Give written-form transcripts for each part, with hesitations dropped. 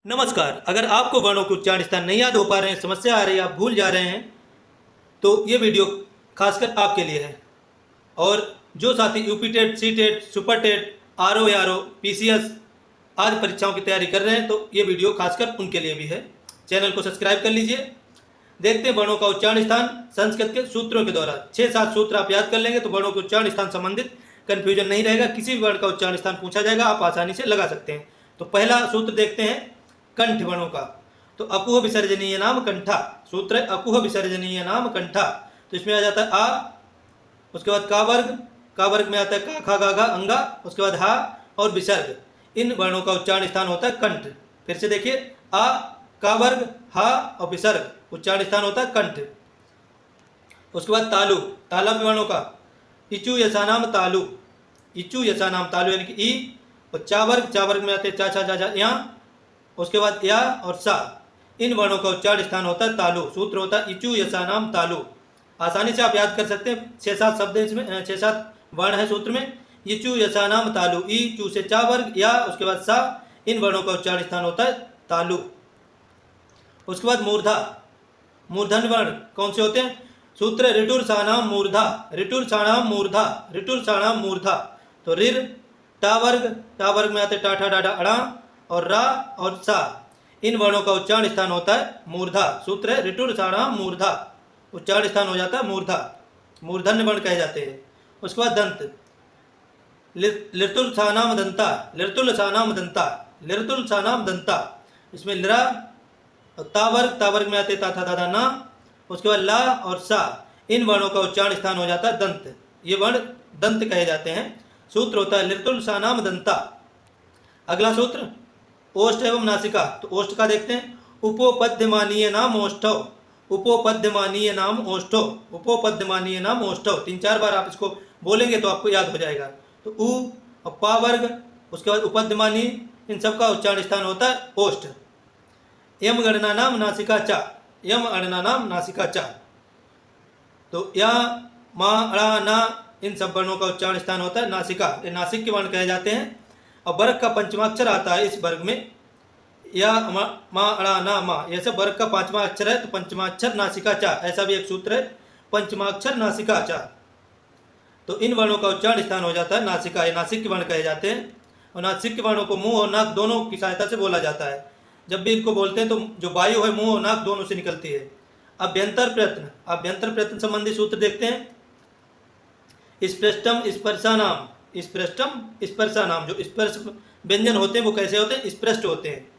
नमस्कार। अगर आपको वर्णों के उच्चारण स्थान नहीं याद हो पा रहे हैं, समस्या आ रही है, आप भूल जा रहे हैं, तो ये वीडियो खासकर आपके लिए है। और जो साथी UP TET, C TET, super TET, RO या आरओ, पीसीएस आदि परीक्षाओं की तैयारी कर रहे हैं, तो ये वीडियो खासकर उनके लिए भी है। चैनल को सब्सक्राइब कर लीजिए। देखते हैं वर्णों का उच्चारण स्थान संस्कृत के सूत्रों के द्वारा। 6-7 सूत्र आप याद कर लेंगे तो वर्णों के उच्चारण स्थान संबंधित कन्फ्यूजन नहीं रहेगा। किसी भी वर्ण का उच्चारण स्थान पूछा जाएगा, आप आसानी से लगा सकते हैं। तो पहला सूत्र देखते हैं कंठ वर्णों का। तो अकुह विसर्जनीय नाम कंठा। सूत्र है अकुह विसर्जनीय नाम कंठा। तो इसमें आ जाता है आ, उसके बाद का वर्ग में आता है का, खा, गा, घा, अंगा, उसके बाद हा और विसर्ग। इन वर्णों का उच्चारण स्थान होता है कंठ। फिर से देखिए, आ, का वर्ग, हा और विसर्ग, उच्चारण स्थान होता है कंठ। उसके बाद तालु, तालव्य वर्णों का इचु यशानाम तालु। इचु यशानाम तालु यानी कि ई, और चा वर्ग में आते हैं चा, छा, जा, जा, या, उसके बाद या और सा। इन वर्णों का उच्चारण स्थान होता है तालु। सूत्र होता है इचु यशानाम तालु। आसानी से आप याद कर सकते हैं। 6-7 शब्द इसमें, 6-7 वर्ण है सूत्र में। इचु यशानाम तालु, ई चू से चा वर्ग, या उसके बाद सा। इन वर्णों का उच्चारण स्थान होता है तालु। उसके बाद मूर्धा, मूर्धन्य वर्ण कौन से होते हैं? सूत्र ऋटुर सानाम मूर्धा, ऋटुर सानाम मूर्धा, ऋटुर सानाम मूर्धा। तो ऋर, टा वर्ग में आते टा, ठा, डा, डा, अड़ा और रा और सा। इन वर्णों का उच्चारण स्थान होता है मूर्धा। सूत्र है ऋटुर साणाम मूर्धा, उच्चारण स्थान हो जाता है मूर्धा। मूर्धन्य वर्ण कहे जाते हैं। उसके बाद दंत, लिरतुल सानाम दंता, लिरतुल सानाम दंता, लिरतुल सानाम दंता। इसमें लिरा और ता वर्ग में आते ता, था, दादा, ना, उसके बाद ला और सा। इन वर्णों का उच्चारण स्थान हो जाता है दंत। ये वर्ण दंत कहे जाते हैं। सूत्र होता है लिरतुल सानाम दंता। अगला सूत्र ओष्ठ एवं नासिका। तो ओष्ठ का देखते हैं। उपोपद्यमानीय नाम ओष्ठव, उपोपद्यमानीय नाम ओष्ठव, उपोपद्यमानीय नाम ओष्ठव। 3-4 बार आप इसको बोलेंगे तो आपको याद हो जाएगा। तो उ और पा वर्ग, उसके बाद उपद्यमानी, इन सब का उच्चारण स्थान होता है ओष्ठ। यम गणना नाम नासिका चा, यम अणना नाम नासिका चा। तो या, मा, अड़ा, ना, इन सब वर्णों का उच्चारण स्थान होता है नासिका। ये नासिक के वर्ण कहे जाते हैं। और वर्ग का पंचमाक्षर आता है इस वर्ग में, या, मा, अड़ा, ना, मा। यह सब वर्ग का 5वां अक्षर है। तो पंचमाक्षर नासिका चा, ऐसा भी एक सूत्र है, पंचमाक्षर नासिका चा। तो इन वर्णों का उच्चारण स्थान हो जाता है नासिका। ये नासिक के वर्ण कहे जाते हैं। और नासिक के वर्णों को मुंह और नाक दोनों की सहायता से बोला जाता है। जब भी इनको बोलते हैं तो जो वायु है मुंह और नाक दोनों से निकलती है। अभ्यंतर प्रयत्न, अभ्यंतर प्रयत्न संबंधी सूत्र देखते हैं। स्पृष्टम स्पर्शानाम, स्पृष्टम स्पर्शानाम। जो स्पर्श व्यंजन होते हैं वो कैसे होते हैं? स्पृष्ट होते हैं।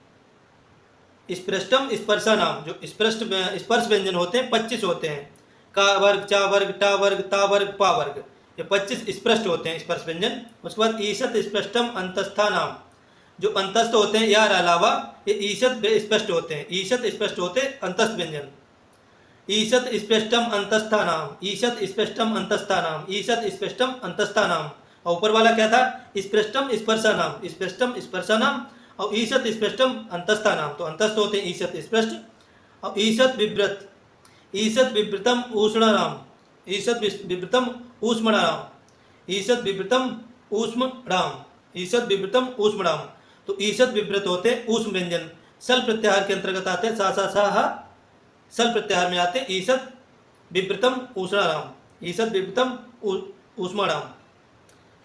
स्पृष्टम स्पर्शानाम, जो स्पर्श व्यंजन होते हैं 25 होते हैं। का वर्ग, चा वर्ग, टा वर्ग, ता वर्ग, पा वर्ग, ये 25 स्पृष्ट होते हैं स्पर्श व्यंजन। उसके बाद ईशत स्पृष्टम अंतस्था नाम, जो अंतस्थ होते हैं यार अलावा ये ईशत स्पष्ट होते हैं। ईशत स्पष्ट होते हैं अंतस्थ व्यंजन। ईशत स्पष्टम अंतस्था नाम, ईशत स्पष्टम अंतस्था नाम, ईशत स्पष्टम अंतस्था नाम। और ऊपर वाला क्या था? स्पष्टम स्पर्शा नाम, स्पष्टम स्पर्शा नाम और ईशत स्पष्टम अंतस्था नाम। तो अंतस्थ होते हैं ईशत स्पष्ट। और ईशत विव्रत, ईशत विवृतम ऊष्ण नाम, ईशत विवृतम ऊष्म नाम, ईशत विवृतम ऊष्म राम, ईशत विवृतम ऊष्म राम। तो ईशत विवृत होते हैं ऊष्म व्यंजन, सल प्रत्याहार के अंतर्गत आते हैं। सा, सा, सा, हा, सल प्रत्याहार में आते हैं। ईशत विवृतम ऊष्णाराम, ईशत विवृतम ऊष्माराम।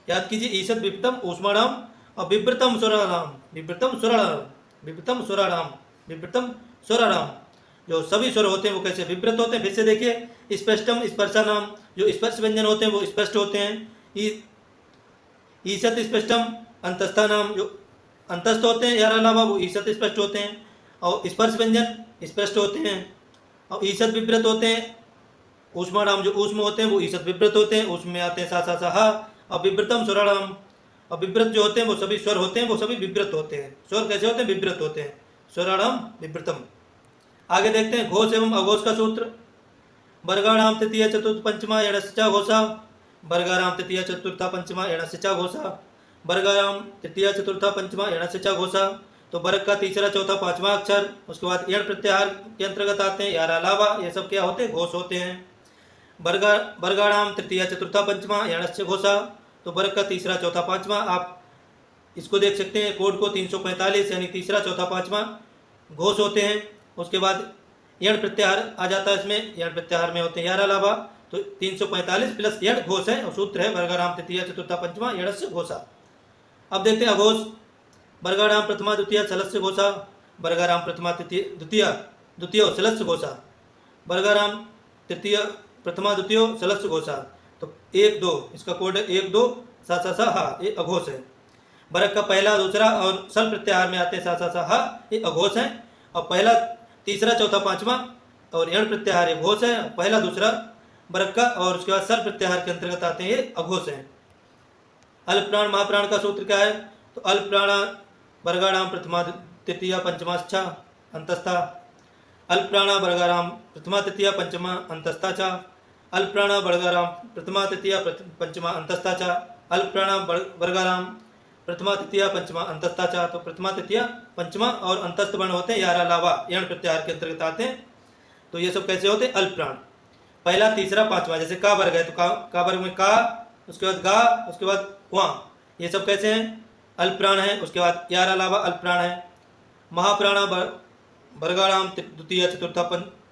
याद कीजिए, ईशत विवृतम ऊष्माराम और विवृतम स्वराराम, विवृतम स्वराराम, विवृतम स्वराराम, विवृतम स्वराराम। जो सभी स्वर होते हैं वो कैसे विवृत होते हैं? फिर से देखिए, स्पष्टम स्पर्शा नाम, जो स्पर्श व्यंजन होते हैं वो स्पष्ट होते हैं। ईशत स्पष्टम अंतस्था नाम, जो अंतस्थ होते हैं यार अलावा वो ईशत स्पष्ट होते हैं। और स्पर्श व्यंजन स्पष्ट होते हैं। और ईशत विवृत होते हैं ऊष्माराम, जो ऊष्म होते हैं वो ईशत विवृत होते हैं। ऊष्म में आते हैं सा, सा, सा, हा। और विवृतम स्वराराम, और विवृत जो होते हैं वो सभी स्वर होते हैं वो सभी विवृत होते हैं। स्वर कैसे होते हैं? विवृत होते हैं। स्वराराम विवृतम। आगे देखते हैं घोष एवं अघोष का सूत्र। वर्गाणाम तृतीय चतुर्थ पंचमा एणस्य च घोषा, वर्गाणाम तृतीय चतुर्थ पंचमा एणस्य च घोषा, वर्गाणाम तृतीय चतुर्थ पंचमा एणस्य च घोषा। तो वर्ग का तीसरा, चौथा, 5वां अक्षर, उसके बाद एण प्रत्याहार के अंतर्गत आते हैं। यार अलावा ये सब क्या होते हैं? घोष होते हैं। वर्गाणाम तृतीय चतुर्थ पंचमा एणस्य घोषा। तो वर्ग का तीसरा, चौथा, 5वां। आप इसको देख सकते हैं कोड को 345 यानी तीसरा, चौथा, 5वां घोष होते हैं। उसके बाद यण प्रत्याहार आ जाता है, इसमें यण प्रत्याहार में होते हैं 11 लाभा, तो 345 प्लस यण घोष है और सूत्र है वर्गाराम तृतीया चतुर्था पंचमा यणस्य घोषा। अब देखते हैं अघोष। वर्गाराम प्रथमा द्वितीय सलस्य घोषा, वर्गाराम प्रथमा द्वितीय द्वितीय सलस्य घोषा, वर्गाराम तृतीय प्रथमा द्वितीय सलस्य घोषा। तो 1 2 इसका कोड है 1 2 सा सा सा हा, ये अघोष है। वर्ग का पहला दूसरा और सल प्रत्याहार में आते हैं सा सा सा हा, ये अघोष है। और पहला तीसरा चौथा पांचवा और यण प्रत्याहार ये घोष है। पहला दूसरा वर्ग का और उसके बाद सल प्रत्याहार के अंतर्गत आते हैं ये अघोष है। अल्पप्राण महाप्राण का सूत्र क्या है? तो अल्पप्राण वर्गाणाम प्रथमा तृतीया पंचमाश्चा अंतस्था, अल्पप्राणा वर्गाराम प्रथमा तृतीया पंचमा अंतस्था च, अल्पप्राणा वर्गाराम प्रथमा तृतीया पंचमा अंतस्था च, अल्पप्राणा वर्गाराम प्रथमा तृतीया पंचमा अंतस्था च। तो प्रथमा तृतीया पंचमा और अंतस्थ वर्ण होते हैं 11 लावा, यण प्रत्याहार के अंतर्गत आते हैं। तो ये सब कैसे होते हैं? अल्पप्राण पहला तीसरा पांचवा, जैसे का वर्ग है तो का वर्ग में का, उसके बाद गा, उसके बाद वहाँ, ये सब कैसे हैं? अल्पप्राण है। उसके बाद 11 लावा अल्पप्राण है। महाप्राणा वर्गाराम द्वितीय चतुर्था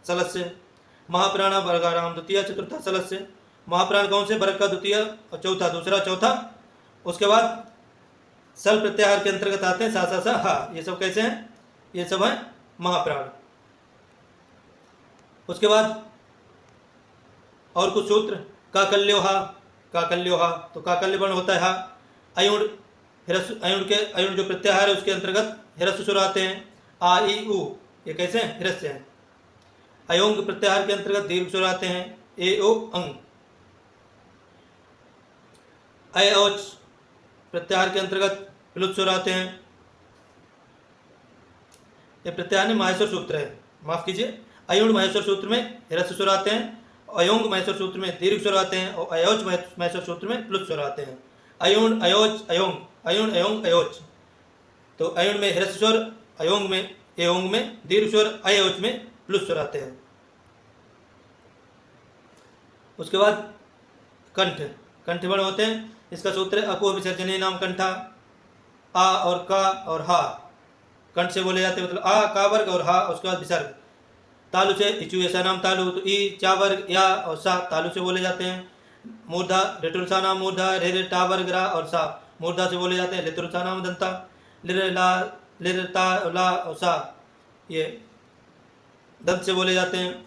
सलस्य, महाप्राणा वर्गाराम द्वितीय चतुर्था सलस्य। महाप्राण कौन से? वर्ग का द्वितीय और चौथा, दूसरा चौथा। उसके बाद सल प्रत्याहार के अंतर्गत आते हैं सा सा सा हा, ये सब कैसे हैं? ये सब है महाप्राण। उसके बाद और कुछ सूत्र, काकल्योहा, काकल्योहा, तो काकल्य वर्ण होता है हा। अयुण अयुण जो प्रत्याहार है उसके अंतर्गत हिरस्व स्वर आते हैं, आ ई उ, ये कैसे हैं? हिरस्व हैं। अयोंग प्रत्याहार के अंतर्गत दीर्घ स्वर आते हैं, ए ओ अंग। अय औच प्रत्याहार के अंतर्गत प्लुत स्वर आते हैं। ये प्रत्याहार में माहेश्वर सूत्र है, माफ कीजिए। अयुण माहेश्वर सूत्र में हिरस्व स्वर आते हैं, अयोंग माहेश्वर सूत्र में दीर्घ स्वर आते हैं और अयोच माहेश्वर सूत्र में प्लुत स्वर आते हैं। अयुण अयोच अयोंग, अयुण अयोंग अयोच। तो अयुण में हिरस्व स्वर, अयोंग में एओंग में दीर्घ स्वर, अयोच में प्लुत स्वर आते हैं। उसके बाद कंठ, कंठ वर्ण होते हैं। इसका सूत्र है अको विसर्जनीय नाम कंठा। आ और का और हा कंठ से बोले जाते हैं, मतलब आ का वर्ग और हा उसके बाद विसर्ग। तालु से इचु ऐसा नाम तालु, तो ई चा वर्ग या और सा तालु से बोले जाते हैं। मूर्धा ऋतुरसा नाम मूर्धा, रे रे टा वर्ग रा और सा मूर्धा से बोले जाते हैं। ऋतुरसा नाम दंता, लिर ला लिर ता ला और सा ये दंत से बोले जाते हैं।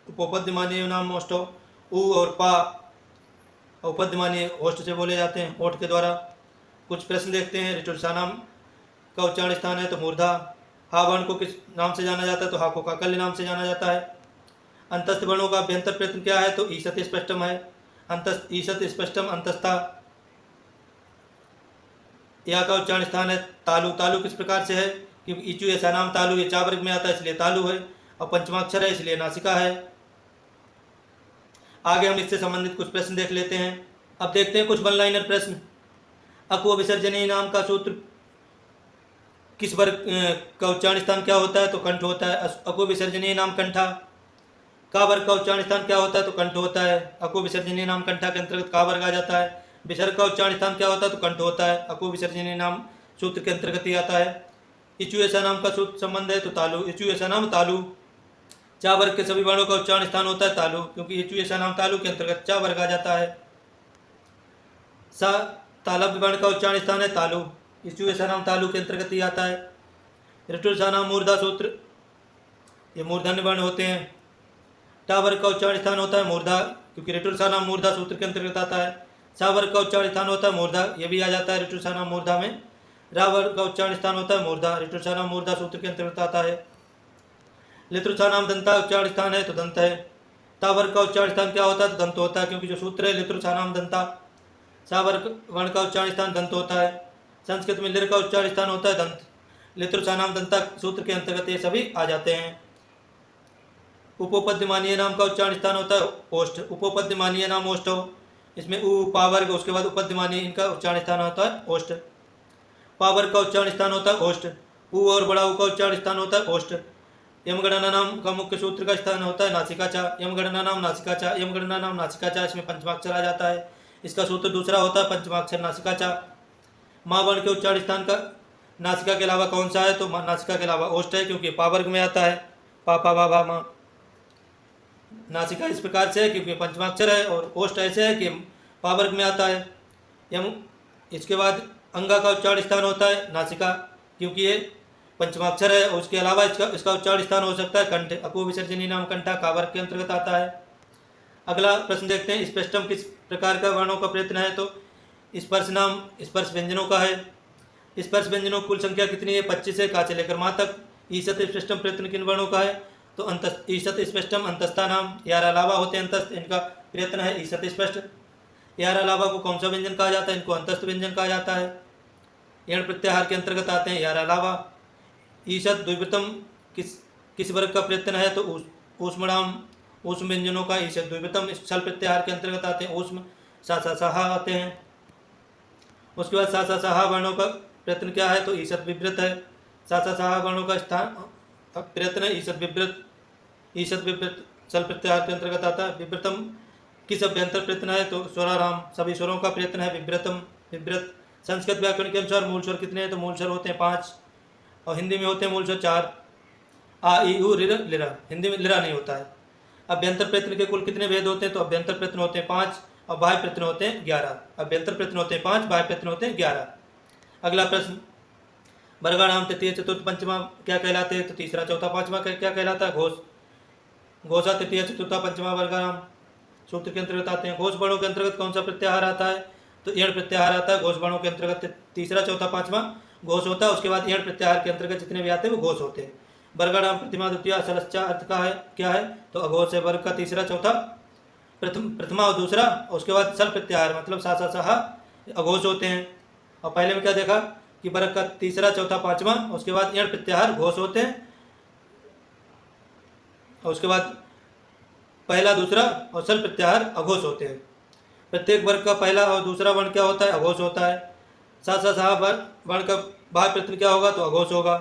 उपोपद्यमानीय नाम ओष्ठो, ऊ और पा उपद्यमानीय ओष्ठ से बोले जाते हैं, ओठ के द्वारा। कुछ प्रश्न देखते हैं। ऋतुरसा नाम का उच्चारण स्थान है तो मूर्धा। हा वर्ण को किस नाम से जाना जाता है? तो हा को काकल्य नाम से जाना जाता है। अंतस्थ वर्णों का अभ्यंतर प्रयत्न क्या है? तो ईशत स्पष्टम है, अंतस्थ ईशत स्पष्टम अंतस्था। या का उच्चारण स्थान है तालु। तालु किस प्रकार से है? क्योंकि इचु ऐसा नाम तालु, ये चा वर्ग में आता है इसलिए तालु है, और पंचमाक्षर है इसलिए नासिका है। आगे हम इससे संबंधित कुछ प्रश्न देख लेते हैं। अब देखते हैं कुछ वन लाइनर प्रश्न। अको विसर्जनीय नाम का सूत्र किस वर्ग का उच्चारण स्थान क्या होता है? तो कंठ होता है। अको विसर्जनीय नाम कंठा। का वर्ग का उच्चारण स्थान क्या होता है? तो कंठ होता है। अको विसर्जनीय नाम कंठा के अंतर्गत का वर्ग आ जाता है। विसर्ग का उच्चारण स्थान क्या होता है? तो कंठ होता है। अको विसर्जनीय नाम सूत्र के अंतर्गत ही आता है। इचु ऐसा नाम का सूत्र संबंध है तो तालु, इचु ऐसा नाम तालु। चा वर्ग के सभी वर्णों का उच्चारण स्थान होता है तालु, क्योंकि इचु ऐसा नाम तालु के अंतर्गत चा वर्ग आ जाता है। सा तालव्य वर्ण का उच्चारण स्थान है तालु, इचु ऐसा नाम तालु के अंतर्गत ही आता है। ऋतुरसा नाम मूर्धा सूत्र, ये मूर्धन्य वर्ण होते हैं। टा वर्ग का उच्चारण स्थान होता है मूर्धा, क्योंकि ऋतुरसा नाम मूर्धा सूत्र के अंतर्गत आता है। सा वर्ग का उच्चारण स्थान होता है मूर्धा, ये भी आ जाता है ऋतुरसा नाम मूर्धा में। रा वर्ग का उच्चारण स्थान होता है मूर्धा, ऋतुरसा नाम मूर्धा सूत्र के अंतर्गत आता है। लितृसा नाम दंता उच्चारण स्थान है तो दंत है। ता वर्ग का उच्चारण स्थान क्या होता है? तो दंत होता है, क्योंकि जो सूत्र है लितृसा नाम दंता। सा वर्ग वर्ण का उच्चारण स्थान दंत होता है। संस्कृत में लिर का उच्चारण स्थान होता है दंत। लितृसा नाम दंता सूत्र के अंतर्गत ये सभी आ जाते हैं। उपोपद्यमानीय नाम का उच्चारण स्थान होता है ओष्ठ, उपोपद्यमानीय नाम ओष्ठ हो, इसमें उ पा वर्ग उसके बाद उपद्यमानीय इनका उच्चारण स्थान होता है ओष्ठ। पा वर्ग का उच्चारण स्थान होता है ओष्ठ। उ और बड़ा उ का उच्चारण स्थान होता है ओष्ठ। यमगणना नाम का मुख्य सूत्र का स्थान होता है नासिका चा। यमगणना नाम नासिका चा, यमगणना नाम नासिका चा, इसमें पंचमाक्षर आ जाता है। इसका सूत्र दूसरा होता है पंचमाक्षर नासिका चा। माँ वर्ण के उच्चारण स्थान का नासिका के अलावा कौन सा है? तो नासिका के अलावा ओष्ठ है, क्योंकि पा वर्ग में आता है। पा पा भा भा मा। नासिका इस प्रकार से है क्योंकि पंचमाक्षर है, और ओष्ठ ऐसे है कि पा वर्ग में आता है। यम इसके बाद अंगा का उच्चारण स्थान होता है नासिका, क्योंकि ये पंचमाक्षर है। और उसके अलावा इसका उच्चारण स्थान हो सकता है कंठ। अपो विसर्जनी नाम कंठा का वर्ग के अंतर्गत आता है। अगला प्रश्न देखते हैं, स्पष्टम किस प्रकार का वर्णों का प्रयत्न है? तो स्पर्श नाम स्पर्श व्यंजनों का है। स्पर्श व्यंजनों कुल संख्या कितनी है? 25 है, का से लेकर माँ तक। ईशत स्पष्टम प्रयत्न किन वर्णों का है? तो अंत ईशत स्पष्टम अंतस्था नाम, यार अलावा होते हैं अंतस्थ, इनका प्रयत्न है ईशत स्पष्ट। यार अलावा को कौन सा व्यंजन कहा जाता है? इनको अंतस्थ व्यंजन कहा जाता है। यण प्रत्याहार के अंतर्गत आते हैं यार अलावा। ईशत द्विवृतम किस वर्ग का प्रयत्न है? तो ऊष्मणाम ऊष्म व्यंजनों का ईशत द्विवृतम स्थल प्रत्याहार के अंतर्गत आते हैं। ऊष्म सा सा साहा आते हैं। उसके बाद सा सा साहा वर्णों का प्रयत्न क्या है? तो ईशत विवृत है। सा सा साहा वर्णों का स्थान प्रयत्न है ईशत विवृत। ईशत विवृत स्थल प्रत्याहार के अंतर्गत आता है। विवृतम किस अभ्यंतर प्रयत्न है? तो स्वराराम सभी स्वरों का प्रयत्न है विवृतम विवृत। संस्कृत व्याकरण के अनुसार मूल स्वर कितने हैं? तो मूल स्वर होते हैं 5, और हिंदी में होते हैं मूल स्वर 4। आ ई उ रिर लिरा, हिंदी में लिरा नहीं होता है। अभ्यंतर प्रयत्न के कुल कितने भेद होते हैं? तो अभ्यंतर प्रयत्न होते हैं 5, और बाह्य प्रयत्न होते हैं 11। अभ्यंतर प्रयत्न होते हैं 5, बाह्य प्रयत्न होते हैं 11। अगला प्रश्न, वर्गाणाम तृतीय चतुर्थ पंचमा क्या कहलाते हैं? तो तीसरा चौथा पांचवा क्या कहलाता है? घोष। घोषा तृतीय चतुर्था पंचमा वर्गाणाम सूत्र के अंतर्गत आते हैं। घोष वर्णों के अंतर्गत कौन सा प्रत्याहार आता है? तो यण प्रत्याहार आता है। घोष वर्णों के अंतर्गत तीसरा चौथा पांचवा घोष होता है। उसके बाद यण प्रत्याहार के अंतर्गत जितने भी आते हैं वो घोष होते हैं। वर्गाणाम प्रतिमा द्वितीय सलस्चा अर्थ का है क्या है? तो अघोष है वर्ग का तीसरा चौथा, प्रथमा और दूसरा। उसके बाद सल प्रत्याहार मतलब सा सा साहा अघोष होते हैं। और पहले में क्या देखा कि वर्ग का तीसरा चौथा पांचवा, उसके बाद यण प्रत्याहार घोष होते हैं, और उसके बाद पहला दूसरा और सल प्रत्याहार अघोष होते हैं। प्रत्येक वर्ग का पहला और दूसरा वर्ण क्या होता है? अघोष होता है। सा सा साहा वर्ण का बाह्य प्रयत्न क्या होगा? तो अघोष होगा।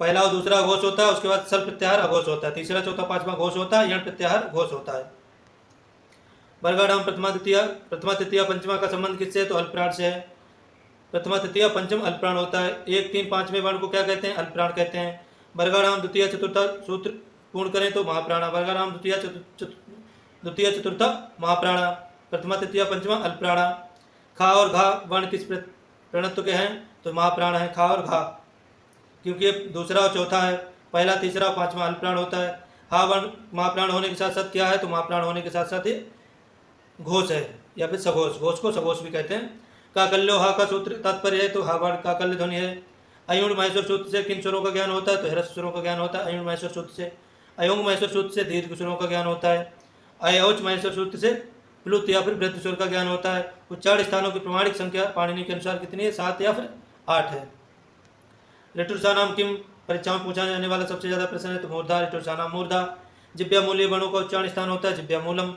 पहला और दूसरा घोष होता है, उसके बाद सल प्रत्याहार अघोष होता है, तीसरा चौथा पांचवा घोष होता है, यण प्रत्याहार घोष होता है। वर्गाणाम प्रथमा तृतीय पंचमा का संबंध किससे? तो अल्पप्राण से है। प्रथमा तृतीय पंचम अल्पप्राण होता है। 1, 3, 5वें वर्ण को क्या कहते हैं? अल्पप्राण कहते हैं। वर्गाणाम द्वितीय चतुर्थ सूत्र पूर्ण करें तो महाप्राणा। वर्गाणाम द्वितीय चतुर्थ महाप्राणा, प्रथमा तृतीय पंचमा अल्पप्राणा। खा और घा वर्ण किस प्रणत्व के हैं? तो महाप्राण है खा और घा, क्योंकि ये दूसरा और चौथा है। पहला तीसरा और पांचवा अल्पप्राण होता है। हा वर्ण महाप्राण होने के साथ साथ क्या है? तो महाप्राण होने के साथ साथ ये घोष है, या फिर सघोष। घोष को सघोष भी कहते हैं। काकल्यो हा का सूत्र तात्पर्य है, तो हा वर्ण काकल्य ध्वनि है। अयुण महेश्वर सूत्र से किन स्वरों का ज्ञान होता है? तो ह्रस्व स्वरों का ज्ञान होता है अयुण महेश्वर सूत्र से। अयोंग महेश्वर सूत्र से दीर्घ स्वरों का ज्ञान होता है। अयौच महेश्वर सूत्र से प्लुत या फिर वृद्ध स्वर का ज्ञान होता है। उच्चारण स्थानों की प्रमाणिक संख्या पाणिनि के अनुसार कितनी है? 7 या फिर 8 है। ऋतुर्षानाम किम परीक्षाओं में पूछा जाने वाला सबसे ज्यादा प्रश्न है, तो मूर्धा। ऋतुर्षानाम मूर्धा। जिब्या मूल्य वर्णों का उच्चारण स्थान होता है जिब्या मूलम।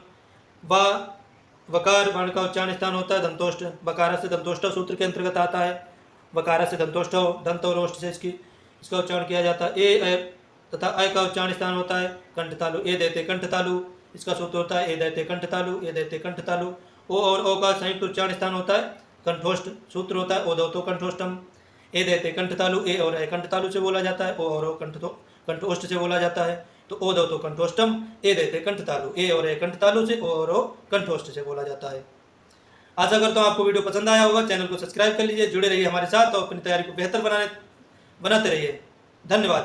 वकार वर्ण का उच्चारण स्थान होता है दंतोष्ठ। बकार से दंतोष्ठ सूत्र के अंतर्गत आता है। वकार से दंतोष्ठ दंत और ओष्ठ से इसका उच्चारण किया जाता है। ए तथा अ का उच्चारण स्थान होता है कंठतालु। ए देते कंठतालु, इसका सूत्र होता है ए दैते कंठतालु, ए दैते कंठतालु। ओ और ओ का संयुक्त उच्चारण स्थान होता है कंठोष्ठ, सूत्र होता है ओदौतो कंठोष्ठम। ए देते कंठतालु, ए और ए कंठतालु से बोला जाता है। ओ और ओ कंठोष्ठ से बोला जाता है। तो ओ दौतो कंठोष्ठम, ए देते कंठतालु, ए और ए कंठतालु से, ओ और ओ कंठोष्ठ से बोला जाता है। आशा करता हूँ आपको वीडियो पसंद आया होगा। चैनल को सब्सक्राइब कर लीजिए, जुड़े रहिए हमारे साथ और अपनी तैयारी को बेहतर बनाते रहिए। धन्यवाद।